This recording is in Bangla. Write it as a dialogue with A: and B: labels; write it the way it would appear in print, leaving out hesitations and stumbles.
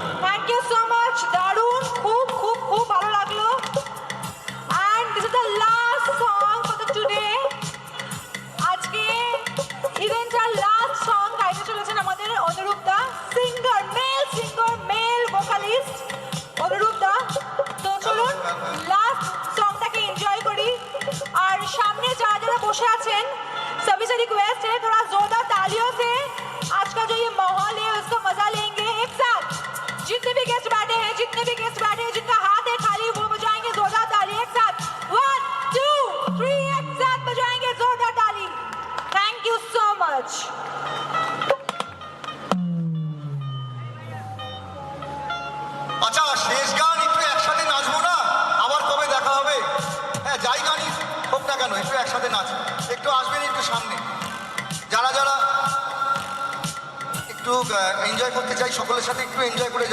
A: থ্যাংক ইউ সো মাচ, দারুণ, খুব খুব খুব ভালো লাগলো। And this is the last song for the today. আজকে ইভেন্টের লাস্ট সং গাইতে চলেছেন আমাদের অনুরূপ দা, সিঙ্গার, মেল ভোকালিস্ট অনুরূপ দা। তো চলুন লাস্ট সংটাকে এনজয় করি। আর সামনে যারা যারা বসে আছেন सभी से रिक्वेस्ट है थोड़ा जोरदार तालियों से आज का जो ये माहौल है उसका मजा लेंगे एक साथ। जितने भी गेस्ट बैठे हैं जिनका हाथ है खाली वो बजाएंगे जोरदार ताली एक साथ। 1 2 3 एक साथ बजाएंगे जोरदार ताली। Thank you so much.
B: আচ্ছা, শেষ গান একটু একসাথে নাচবো না? আবার কবে দেখা হবে? হ্যাঁ, যাই গানই হোক না কেন একটু একসাথে নাচ। একটু আসবেন একটু সামনে, যারা যারা একটু এনজয় করতে চাই সকলের সাথে একটু এনজয় করে